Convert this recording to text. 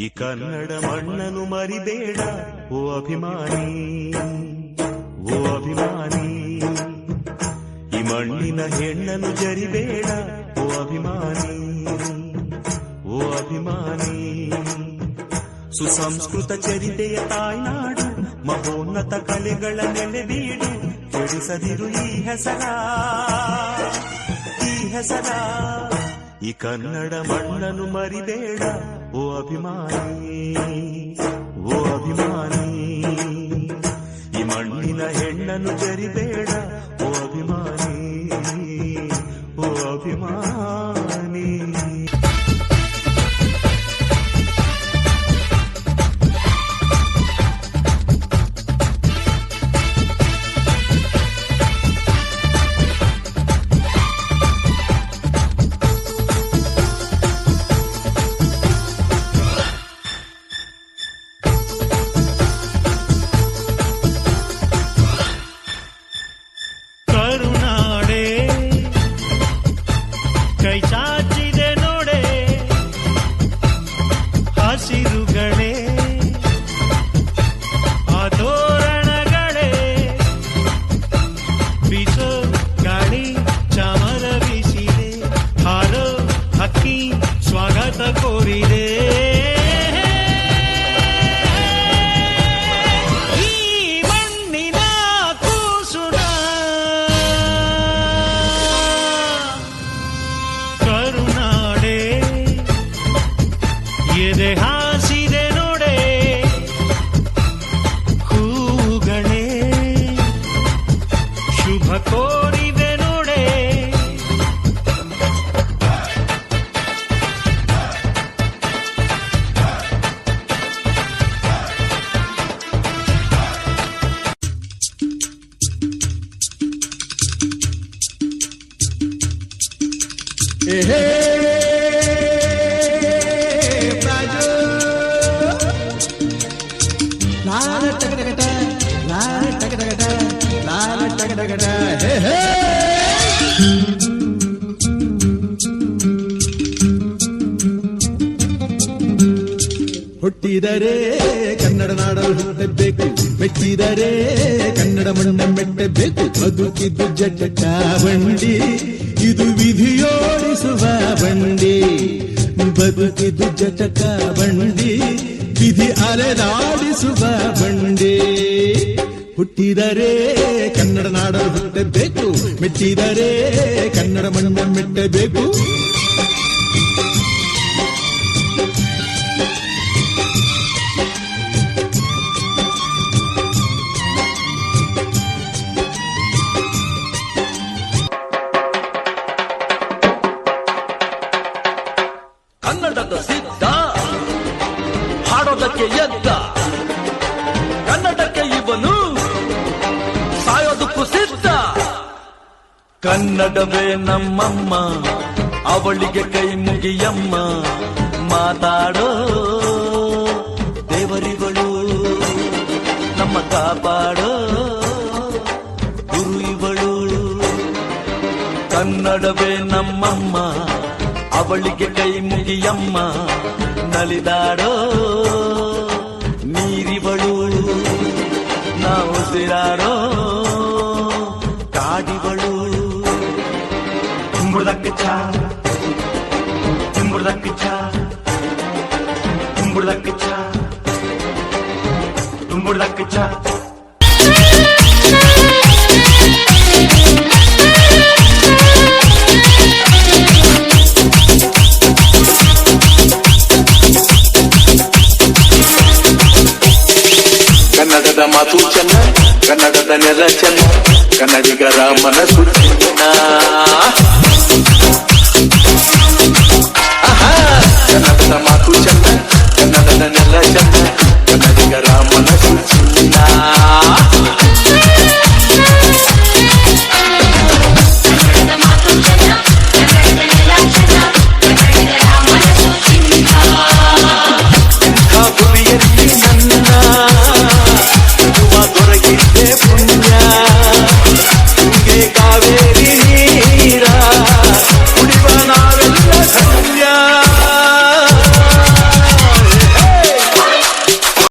ಈ ಕನ್ನಡ ಮಣ್ಣನ್ನು ಮರಿಬೇಡ ಓ ಅಭಿಮಾನಿ, ಓ ಅಭಿಮಾನಿ. ಈ ಮಣ್ಣಿನ ಹೆಣ್ಣನ್ನು ಜರಿಬೇಡ ಓ ಅಭಿಮಾನಿ, ಓ ಅಭಿಮಾನಿ. ಸುಸಂಸ್ಕೃತ ಚರಿತೆಯ ತಾಯ್ನಾಡು, ಮಹೋನ್ನತ ಕಲೆಗಳ ನೆಲೆಬೀಡು. ಕೆಡಿಸದಿರು ಈ ಹೆಸರ, ಈ ಹೆಸರ. ಈ ಕನ್ನಡ ಮಣ್ಣನ್ನು ಮರಿಬೇಡ ಓ ಅಭಿಮಾನಿ, ಓ ಅಭಿಮಾನಿ. ಈ ಮಣ್ಣಿನ ಹೆಣ್ಣನ್ನು ಜರಿಬೇಡ ಓ ಅಭಿಮಾನಿ, ಓ ಅಭಿಮಾನಿ. ಕೈ ಚಾಚಿದೆ ನೋಡೆ ಹಸಿರುಗಳೇ, ಆ ತೋರಣಗಳೇ. ಬೀಸೋ ಗಾಳಿ ಚಾಮರ ಬೀಸಿದೆ, ಹಾರೋ ಹಕ್ಕಿ ಸ್ವಾಗತ ಕೋರಿದೆ. ಎದೆ ಹಾಸಿದೆ ನೋಡೆ ಹೂಗಳೇ, ಶುಭ ಕೋರಿವೆ ನೋಡೆ. ಹುಟ್ಟಿದರೆ ಕನ್ನಡ ನಾಡಲು ಹುಟ್ಟಬೇಕು, ಮೆಚ್ಚಿದರೆ ಕನ್ನಡ ಮಣ್ಣ ಮೆಟ್ಟಬೇಕು. ಬದುಕಿದ್ದು ಜಟಕ ಬಂಡಿ, ಇದು ವಿಧಿಯೋಡಿಸುವ ಬಂಡಿ. ಬದುಕಿದ್ದು ಜಟಕ ಬಂಡಿ, ವಿಧಿ ಅಲೆದಾಡಿಸುವ ಬಂಡಿ. ಹುಟ್ಟಿದರೆ ಕನ್ನಡ ನಾಡಲು ಹುಟ್ಟಬೇಕು, ಮೆಚ್ಚಿದರೆ ಕನ್ನಡ ಮಣ್ಣ ಮೆಟ್ಟಬೇಕು. ಕನ್ನಡದ ಸಿದ್ಧ ಹಾಡೋದಕ್ಕೆ ಎದ್ದ, ಕನ್ನಡಕ್ಕೆ ಇವನು ಸಾಯೋದಕ್ಕೂ ಸಿದ್ಧ. ಕನ್ನಡವೇ ನಮ್ಮಮ್ಮ, ಅವಳಿಗೆ ಕೈ ಮುಗಿಯಮ್ಮ. ಮಾತಾಡೋ ದೇವರಿಗಳು, ನಮ್ಮ ಕಾಪಾಡೋ ಗುರು ಇವಳು. ಕನ್ನಡವೇ ನಮ್ಮಮ್ಮ, ಅವಳಿಗೆ ಕೈ ಮುಗಿಯಮ್ಮ. ನಲಿದಾಡೋ ನೀರಿವಳು, ನಾವು ಉಸಿರಾಡೋ ಕಾಡಿವಳು. ತುಂಬುದಕ್ಕೆ ಚಾ, ತುಂಬುದಕ್ಕೆ ಚಾ, ತುಂಬುದಕ್ಕೆ ಚಾ, ತುಂಬುದಕ್ಕೆ ಚಾ. ಕನ್ನಡದ ಮಾತು ಚೆನ್ನ, ಕನ್ನಡದ ನೆಲ ಚೆನ್ನ, ಕನ್ನಡಿಗರ ಮನಸ್ಸು ಚೆನ್ನ.